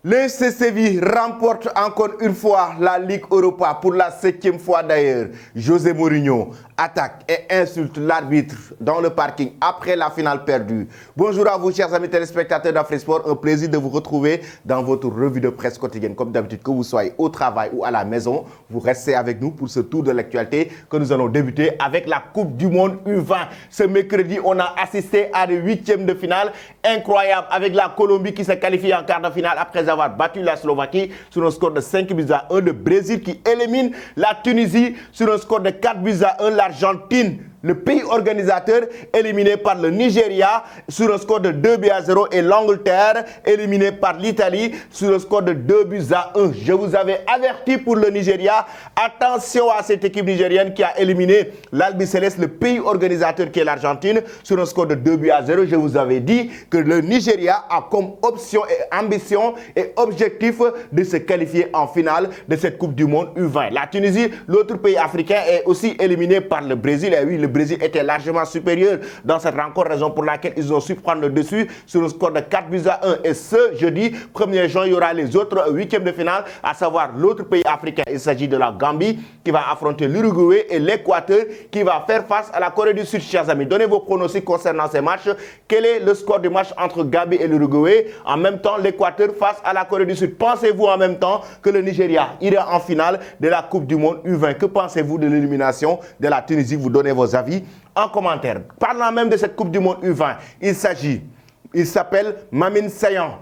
Le CCV remporte encore une fois la Ligue Europa pour la 7e fois d'ailleurs. José Mourinho attaque et insulte l'arbitre dans le parking après la finale perdue. Bonjour à vous chers amis téléspectateurs d'Afrisport, un plaisir de vous retrouver dans votre revue de presse quotidienne. Comme d'habitude, que vous soyez au travail ou à la maison, vous restez avec nous pour ce tour de l'actualité que nous allons débuter avec la Coupe du Monde U20. Ce mercredi, on a assisté à des huitièmes de finale incroyables avec la Colombie qui s'est qualifiée en quart de finale après avoir battu la Slovaquie sur un score de 5-1, le Brésil qui élimine la Tunisie sur un score de 4-1, l'Argentine, le pays organisateur, éliminé par le Nigeria sur un score de 2-0 et l'Angleterre éliminé par l'Italie sur un score de 2-1. Je vous avais averti pour le Nigeria, attention à cette équipe nigérienne qui a éliminé l'Albi Céleste, le pays organisateur qui est l'Argentine, sur un score de 2-0. Je vous avais dit que le Nigeria a comme option et ambition et objectif de se qualifier en finale de cette Coupe du Monde U20. La Tunisie, l'autre pays africain, est aussi éliminé par le Brésil. Et oui, le Brésil était largement supérieur dans cette rencontre, raison pour laquelle ils ont su prendre le dessus sur un score de 4-1. Et ce jeudi 1er juin, il y aura les autres huitièmes de finale, à savoir l'autre pays africain. Il s'agit de la Gambie qui va affronter l'Uruguay et l'Équateur qui va faire face à la Corée du Sud. Chers amis, donnez vos pronostics concernant ces matchs. Quel est le score du match entre Gambie et l'Uruguay? En même temps, l'Équateur face à la Corée du Sud. Pensez-vous en même temps que le Nigeria ira en finale de la Coupe du Monde U20? Que pensez-vous de l'élimination de la Tunisie? Vous donnez vos avis en commentaire. Parlant même de cette Coupe du Monde U20, il s'appelle Mamine Sayan.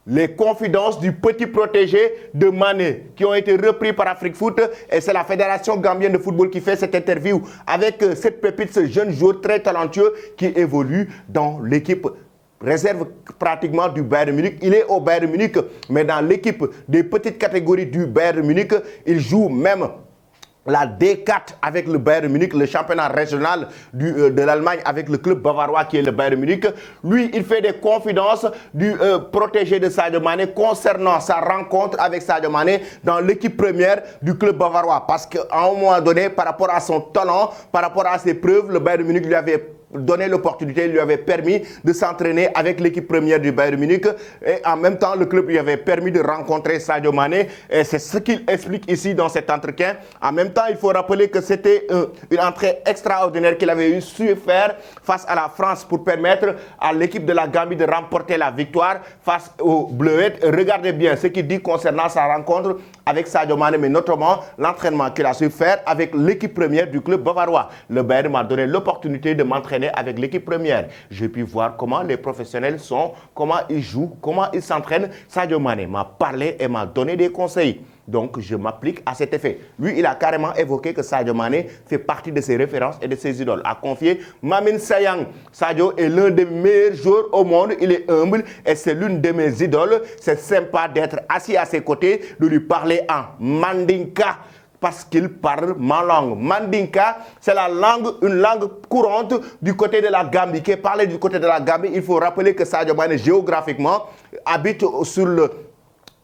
Les confidences du petit protégé de Mané qui ont été repris par Afrique Foot, et c'est la Fédération gambienne de football qui fait cette interview avec cette pépite, ce jeune joueur très talentueux qui évolue dans l'équipe réserve pratiquement du Bayern Munich. Il est au Bayern Munich, mais dans l'équipe des petites catégories du Bayern Munich, il joue même la D4 avec le Bayern Munich, le championnat régional de l'Allemagne avec le club bavarois qui est le Bayern Munich. Lui, il fait des confidences du protégé de Sadio Mané concernant sa rencontre avec Sadio Mané dans l'équipe première du club bavarois. Parce qu'à un moment donné, par rapport à son talent, par rapport à ses preuves, le Bayern Munich lui avait donné l'opportunité, lui avait permis de s'entraîner avec l'équipe première du Bayern Munich, et en même temps le club lui avait permis de rencontrer Sadio Mané, et c'est ce qu'il explique ici dans cet entretien. En même temps, il faut rappeler que c'était une entrée extraordinaire qu'il avait su faire face à la France pour permettre à l'équipe de la Gambie de remporter la victoire face aux Bleuettes. Regardez bien ce qu'il dit concernant sa rencontre avec Sadio Mané, mais notamment l'entraînement qu'il a su faire avec l'équipe première du club bavarois. Le Bayern m'a donné l'opportunité de m'entraîner avec l'équipe première. J'ai pu voir comment les professionnels sont, comment ils jouent, comment ils s'entraînent. Sadio Mané m'a parlé et m'a donné des conseils. Donc, je m'applique à cet effet. Lui, il a carrément évoqué que Sadio Mané fait partie de ses références et de ses idoles. A confié Mamine Sayang. Sadio est l'un des meilleurs joueurs au monde. Il est humble et c'est l'une de mes idoles. C'est sympa d'être assis à ses côtés, de lui parler en Mandinka, parce qu'il parle ma langue. Mandinka, c'est une langue courante du côté de la Gambie, qui est parlée du côté de la Gambie. Il faut rappeler que Sadio Mané, géographiquement, habite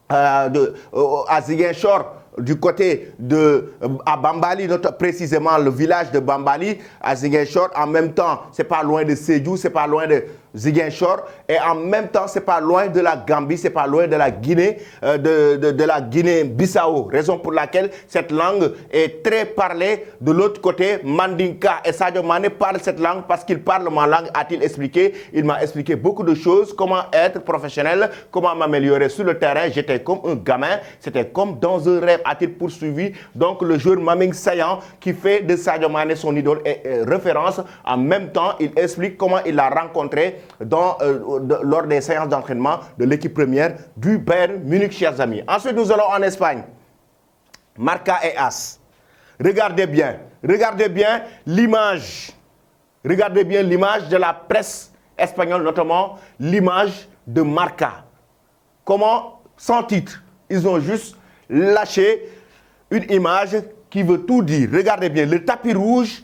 à Ziguinchor, du côté à Bambali, précisément le village de Bambali, à Ziguinchor. En même temps, c'est pas loin de Sédhiou, c'est pas loin de Ziguinchor, et en même temps, c'est pas loin de la Gambie, c'est pas loin de la Guinée, de la Guinée-Bissau. Raison pour laquelle cette langue est très parlée de l'autre côté, Mandinka. Et Sadio Mané parle cette langue parce qu'il parle ma langue, a-t-il expliqué. Il m'a expliqué beaucoup de choses, comment être professionnel, comment m'améliorer sur le terrain. J'étais comme un gamin, c'était comme dans un rêve, a-t-il poursuivi. Donc le joueur Maming Sayan, qui fait de Sadio Mané son idole et référence, en même temps, il explique comment il l'a rencontré lors des séances d'entraînement de l'équipe première du Bayern Munich, chers amis. Ensuite, nous allons en Espagne. Marca et As. Regardez bien l'image. Regardez bien l'image de la presse espagnole, notamment l'image de Marca. Comment, sans titre, ils ont juste lâché une image qui veut tout dire. Regardez bien le tapis rouge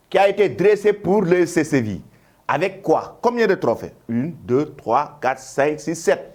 qui a été dressé pour le CCV. Avec quoi? Combien de trophées? 1, 2, 3, 4, 5, 6, 7.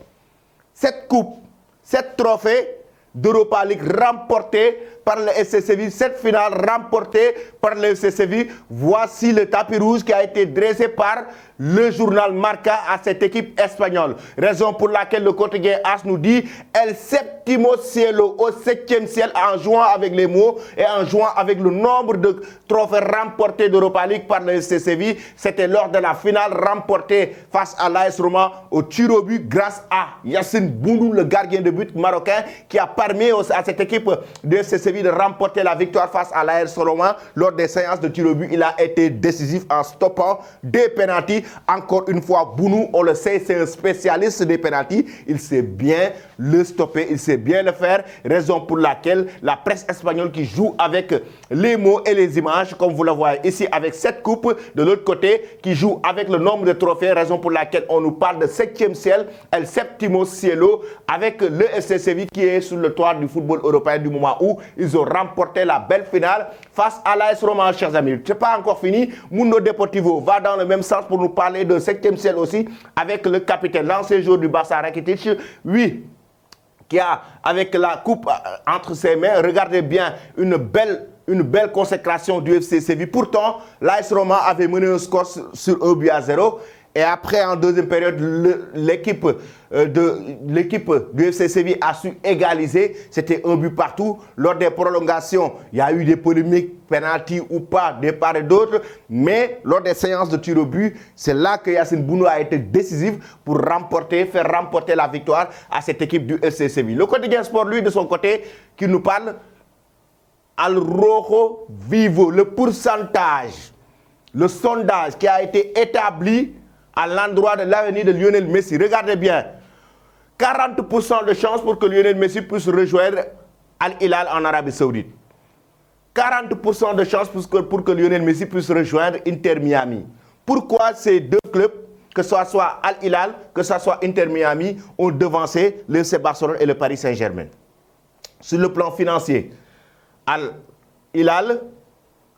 7 coupes, 7 trophées d'Europa League remportés par le FC Séville, cette finale remportée par le FC Séville. Voici le tapis rouge qui a été dressé par le journal Marca à cette équipe espagnole. Raison pour laquelle le quotidien AS nous dit El Séptimo Cielo, au 7e ciel, en jouant avec les mots et en jouant avec le nombre de trophées remportés d'Europa League par le FC Séville. C'était lors de la finale remportée face à l'AS Roma au tir au but grâce à Yacine Bounou, le gardien de but marocain, qui a permis à cette équipe de FC Séville de remporter la victoire face à l'AS Roma. Lors des séances de tir au but, il a été décisif en stoppant des pénaltys. Encore une fois, Bounou, on le sait, c'est un spécialiste des pénaltys. Il sait bien le stopper, il sait bien le faire. Raison pour laquelle la presse espagnole qui joue avec les mots et les images, comme vous le voyez ici avec cette coupe, de l'autre côté, qui joue avec le nombre de trophées. Raison pour laquelle on nous parle de 7e ciel, El Séptimo Cielo, avec le FC Séville qui est sur le toit du football européen du moment où ils ont remporté la belle finale face à l'AS Roma, chers amis. Ce n'est pas encore fini. Mundo Deportivo va dans le même sens pour nous parler de 7e ciel aussi, avec le capitaine, l'ancien joueur du Barça, Rakitic, oui, qui a, avec la coupe entre ses mains, regardez bien, une belle consécration du FC Séville. Pourtant, l'AS Roma avait mené un score sur 1-0. Et après, en deuxième période, l'équipe du FC Séville a su égaliser. C'était un but partout. Lors des prolongations, il y a eu des polémiques, penalty ou pas, des part et d'autres. Mais lors des séances de tir au but, c'est là que Yacine Bounou a été décisif pour faire remporter la victoire à cette équipe du FC Séville. Le quotidien sport, lui, de son côté, qui nous parle Al Rojo Vivo, le pourcentage, le sondage qui a été établi à l'endroit de l'avenir de Lionel Messi. Regardez bien, 40% de chances pour que Lionel Messi puisse rejoindre Al Hilal en Arabie Saoudite. 40% de chances pour que Lionel Messi puisse rejoindre Inter Miami. Pourquoi ces deux clubs, que ce soit Al Hilal, que ce soit Inter Miami, ont devancé le FC Barcelone et le Paris Saint-Germain? Sur le plan financier, Al Hilal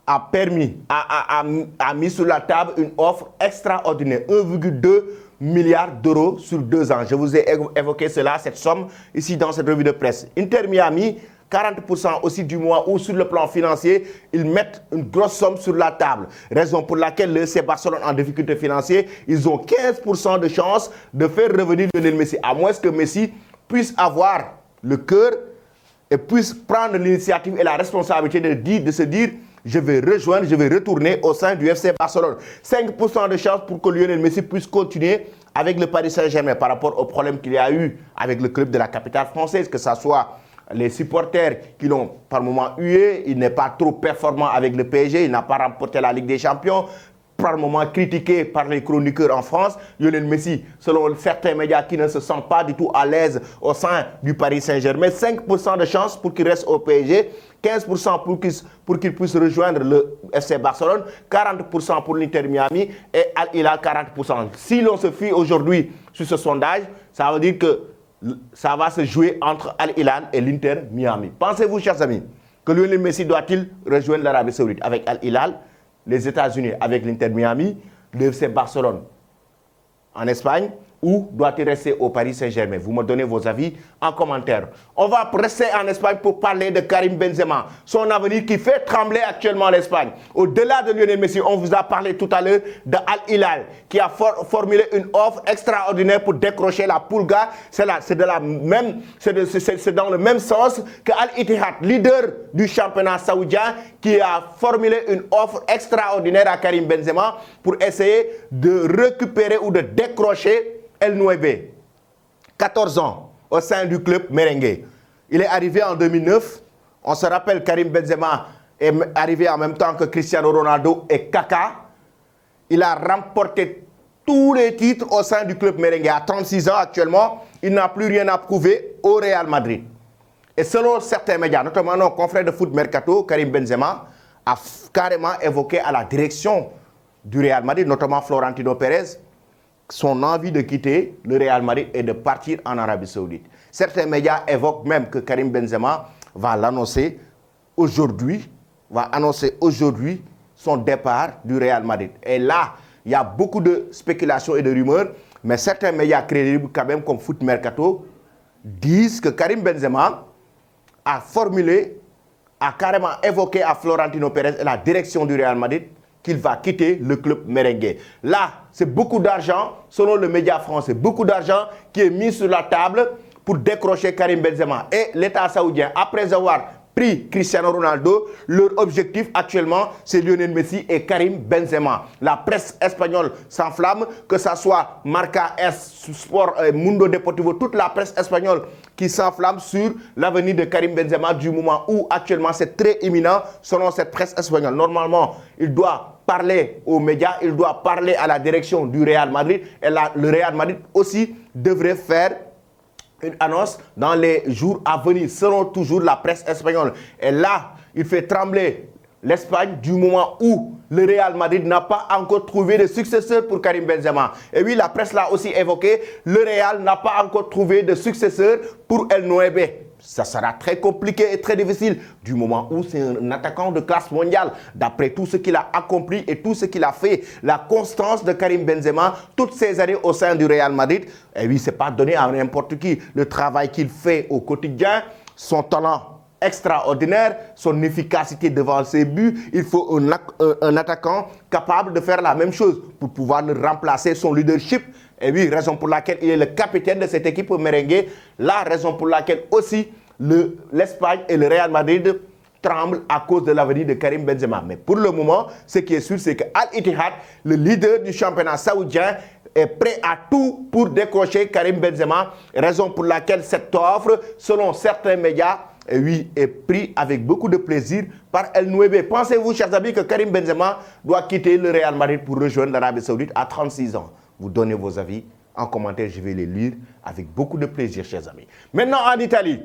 a mis sur la table une offre extraordinaire, 1,2 milliard d'euros sur 2 ans. Je vous ai évoqué cela, cette somme, ici dans cette revue de presse. Inter Miami, 40% aussi du mois où sur le plan financier, ils mettent une grosse somme sur la table. Raison pour laquelle le FC Barcelone en difficulté financière, ils ont 15% de chance de faire revenir Lionel Messi, à moins que Messi puisse avoir le cœur et puisse prendre l'initiative et la responsabilité de se dire je vais retourner au sein du FC Barcelone. 5% de chance pour que Lionel Messi puisse continuer avec le Paris Saint-Germain par rapport au problème qu'il y a eu avec le club de la capitale française, que ce soit les supporters qui l'ont par moment hué, il n'est pas trop performant avec le PSG, il n'a pas remporté la Ligue des Champions, par moment critiqué par les chroniqueurs en France. Lionel Messi, selon certains médias qui ne se sentent pas du tout à l'aise au sein du Paris Saint-Germain, 5% de chance pour qu'il reste au PSG, 15% pour qu'il puisse rejoindre le FC Barcelone, 40% pour l'Inter Miami et Al Hilal 40%. Si l'on se fie aujourd'hui sur ce sondage, ça veut dire que ça va se jouer entre Al Hilal et l'Inter Miami. Pensez-vous, chers amis, que Lionel Messi doit-il rejoindre l'Arabie Saoudite avec Al Hilal, les États-Unis avec l'Inter Miami, le FC Barcelone en Espagne, ou doit-il rester au Paris Saint-Germain? Vous me donnez vos avis en commentaire. On va rester en Espagne pour parler de Karim Benzema, son avenir qui fait trembler actuellement l'Espagne. Au-delà de Lionel Messi, on vous a parlé tout à l'heure de Al Hilal, qui a formulé une offre extraordinaire pour décrocher la Pulga. C'est dans le même sens que Al Ittihad, leader du championnat saoudien, qui a formulé une offre extraordinaire à Karim Benzema pour essayer de récupérer ou de décrocher El Nueve, 14 ans, au sein du club merengue. Il est arrivé en 2009. On se rappelle, Karim Benzema est arrivé en même temps que Cristiano Ronaldo et Kaka. Il a remporté tous les titres au sein du club merengue. À 36 ans actuellement, il n'a plus rien à prouver au Real Madrid. Et selon certains médias, notamment nos confrères de foot Mercato, Karim Benzema a carrément évoqué à la direction du Real Madrid, notamment Florentino Pérez, son envie de quitter le Real Madrid et de partir en Arabie Saoudite. Certains médias évoquent même que Karim Benzema va annoncer aujourd'hui son départ du Real Madrid. Et là, il y a beaucoup de spéculations et de rumeurs, mais certains médias crédibles quand même comme Foot Mercato disent que Karim Benzema a carrément évoqué à Florentino Pérez et la direction du Real Madrid qu'il va quitter le club merengue. Là, c'est beaucoup d'argent, selon le média français, beaucoup d'argent qui est mis sur la table pour décrocher Karim Benzema. Et l'État saoudien, après avoir pris Cristiano Ronaldo, leur objectif actuellement, c'est Lionel Messi et Karim Benzema. La presse espagnole s'enflamme, que ce soit Marca, Sport, Mundo Deportivo, toute la presse espagnole qui s'enflamme sur l'avenir de Karim Benzema du moment où actuellement c'est très imminent selon cette presse espagnole. Normalement, il doit parler aux médias, il doit parler à la direction du Real Madrid et le Real Madrid aussi devrait faire une annonce dans les jours à venir, selon toujours la presse espagnole. Et là, il fait trembler l'Espagne du moment où le Real Madrid n'a pas encore trouvé de successeur pour Karim Benzema. Et oui, la presse l'a aussi évoqué, le Real n'a pas encore trouvé de successeur pour El Nueve. Ça sera très compliqué et très difficile du moment où c'est un attaquant de classe mondiale. D'après tout ce qu'il a accompli et tout ce qu'il a fait, la constance de Karim Benzema, toutes ces années au sein du Real Madrid, et oui, ce n'est pas donné à n'importe qui. Le travail qu'il fait au quotidien, son talent extraordinaire, son efficacité devant ses buts, il faut un attaquant capable de faire la même chose pour pouvoir le remplacer, son leadership. Et oui, raison pour laquelle il est le capitaine de cette équipe merengue. La raison pour laquelle aussi l'Espagne et le Real Madrid tremblent à cause de l'avenir de Karim Benzema. Mais pour le moment, ce qui est sûr, c'est que Al Ittihad, le leader du championnat saoudien, est prêt à tout pour décrocher Karim Benzema. Raison pour laquelle cette offre, selon certains médias, oui, est pris avec beaucoup de plaisir par El Nueve. Pensez-vous, chers amis, que Karim Benzema doit quitter le Real Madrid pour rejoindre l'Arabie Saoudite à 36 ans? Vous donnez vos avis en commentaire, je vais les lire avec beaucoup de plaisir, chers amis. Maintenant, en Italie,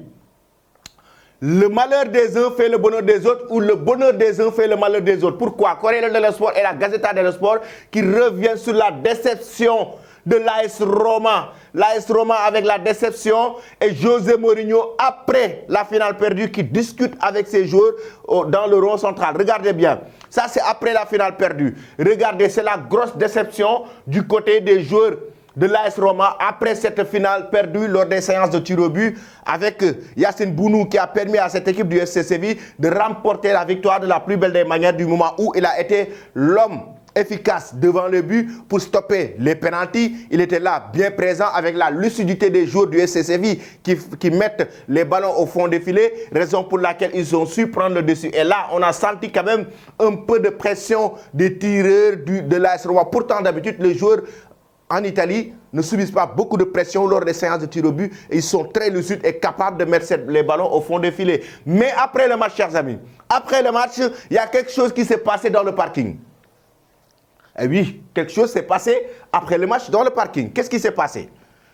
le malheur des uns fait le bonheur des autres ou le bonheur des uns fait le malheur des autres. Pourquoi? Corriere dello Sport et la Gazzetta dello Sport qui reviennent sur la déception de l'AS Roma. L'AS Roma avec la déception et José Mourinho après la finale perdue qui discute avec ses joueurs dans le rond central. Regardez bien, ça c'est après la finale perdue. Regardez, c'est la grosse déception du côté des joueurs de l'AS Roma après cette finale perdue lors des séances de tir au but avec Yacine Bounou qui a permis à cette équipe du FC Séville de remporter la victoire de la plus belle des manières du moment où il a été l'homme efficace devant le but pour stopper les pénaltys. Il était là, bien présent, avec la lucidité des joueurs du FC Séville qui mettent les ballons au fond des filets, raison pour laquelle ils ont su prendre le dessus. Et là, on a senti quand même un peu de pression des tireurs de l'AS Roma. Pourtant, d'habitude, les joueurs en Italie ne subissent pas beaucoup de pression lors des séances de tir au but et ils sont très lucides et capables de mettre les ballons au fond des filets. Mais après le match, chers amis, après le match, il y a quelque chose qui s'est passé dans le parking. Et oui, quelque chose s'est passé après le match dans le parking. Qu'est-ce qui s'est passé?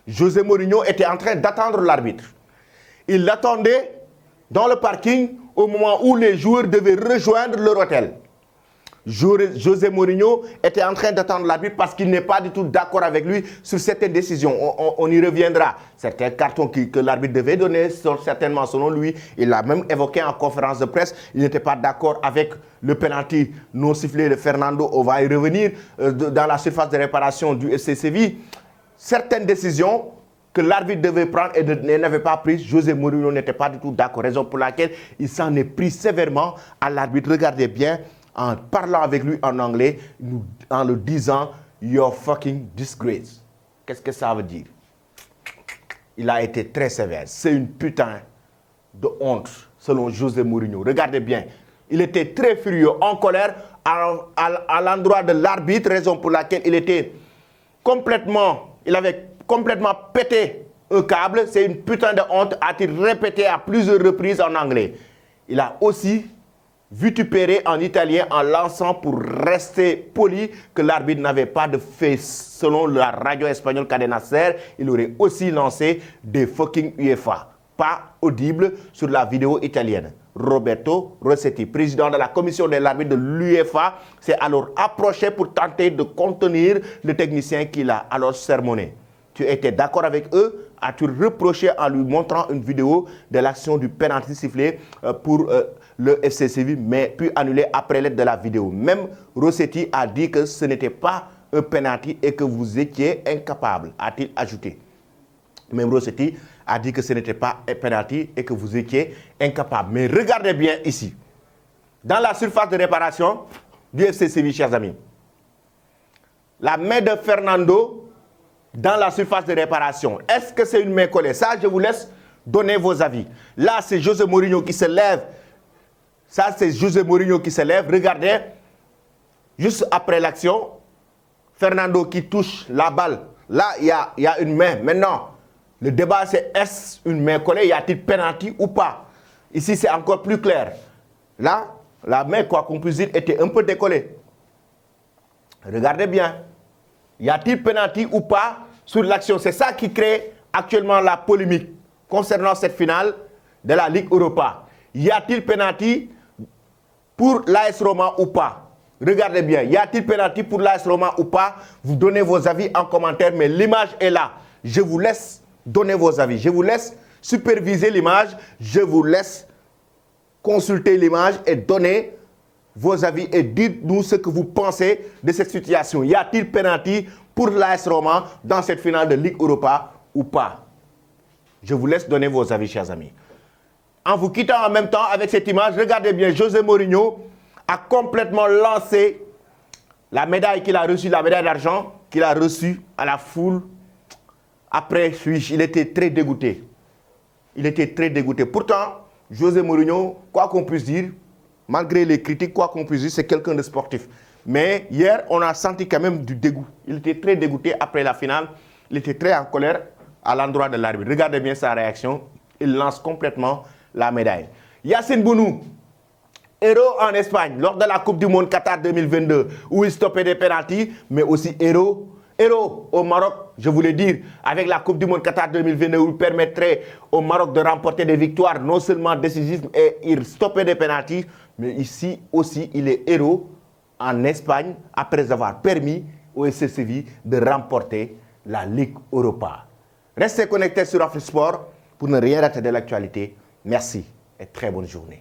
José Mourinho était en train d'attendre l'arbitre. Il l'attendait dans le parking au moment où les joueurs devaient rejoindre leur hôtel. José Mourinho était en train d'attendre l'arbitre parce qu'il n'est pas du tout d'accord avec lui sur certaines décisions. On y reviendra. Certains cartons que l'arbitre devait donner sont certainement selon lui. Il l'a même évoqué en conférence de presse. Il n'était pas d'accord avec le penalty non sifflé de Fernando. On va y revenir dans la surface de réparation du FC Séville. Certaines décisions que l'arbitre devait prendre et n'avait pas prises, José Mourinho n'était pas du tout d'accord. Raison pour laquelle il s'en est pris sévèrement à l'arbitre. Regardez bien, en parlant avec lui en anglais, en le disant « You're fucking disgrace ». Qu'est-ce que ça veut dire? Il a été très sévère. C'est une putain de honte, selon José Mourinho. Regardez bien, il était très furieux, en colère, à l'endroit de l'arbitre, raison pour laquelle il avait complètement pété un câble. C'est une putain de honte, a-t-il répété à plusieurs reprises en anglais. Il a aussi vitupéré en italien en lançant pour rester poli que l'arbitre n'avait pas de fait. Selon la radio espagnole Cadena Ser, il aurait aussi lancé des fucking UEFA. Pas audible sur la vidéo italienne. Roberto Rossetti, président de la commission de l'arbitre de l'UEFA, s'est alors approché pour tenter de contenir le technicien qu'il a alors sermonné. Tu étais d'accord avec eux? As-tu reproché en lui montrant une vidéo de l'action du penalty sifflé pour le FC Séville, mais puis annulé après l'aide de la vidéo? Même Rossetti a dit que ce n'était pas un penalty et que vous étiez incapable, a-t-il ajouté. Même Rossetti a dit que ce n'était pas un penalty et que vous étiez incapable. Mais regardez bien ici. Dans la surface de réparation, du FC Séville, chers amis. La main de Fernando dans la surface de réparation. Est-ce que c'est une main collée? Ça, je vous laisse donner vos avis. Là, c'est José Mourinho qui se lève. Ça, c'est José Mourinho qui se lève. Regardez, juste après l'action, Fernando qui touche la balle. Là, il y a une main. Maintenant, le débat, c'est est-ce une main collée? Y a-t-il penalty ou pas? Ici, c'est encore plus clair. Là, la main, quoi qu'on puisse dire, était un peu décollée. Regardez bien. Y a-t-il penalty ou pas sur l'action? C'est ça qui crée actuellement la polémique concernant cette finale de la Ligue Europa. Y a-t-il penalty pour l'AS Roma ou pas? Regardez bien. Y a-t-il penalty pour l'AS Roma ou pas? Vous donnez vos avis en commentaire, mais l'image est là. Je vous laisse donner vos avis. Je vous laisse superviser l'image. Je vous laisse consulter l'image et donner vos avis et dites-nous ce que vous pensez de cette situation. Y a-t-il penalty pour l'AS Roma dans cette finale de Ligue Europa ou pas? Je vous laisse donner vos avis, chers amis. En vous quittant en même temps avec cette image, regardez bien, José Mourinho a complètement lancé la médaille qu'il a reçue, la médaille d'argent qu'il a reçue à la foule. Après, il était très dégoûté. Il était très dégoûté. Pourtant, José Mourinho, quoi qu'on puisse dire, malgré les critiques, quoi qu'on puisse dire, c'est quelqu'un de sportif. Mais hier, on a senti quand même du dégoût. Il était très dégoûté après la finale. Il était très en colère à l'endroit de l'arbitre. Regardez bien sa réaction. Il lance complètement la médaille. Yacine Bounou, héros en Espagne lors de la Coupe du Monde Qatar 2022, où il stoppait des pénaltys, mais aussi héros au Maroc, je voulais dire, avec la Coupe du Monde Qatar 2022, où il permettrait au Maroc de remporter des victoires non seulement décisives et il stoppait des pénaltys, mais ici aussi, il est héros en Espagne après avoir permis au FC Séville de remporter la Ligue Europa. Restez connectés sur Afrisport pour ne rien rater de l'actualité. Merci et très bonne journée.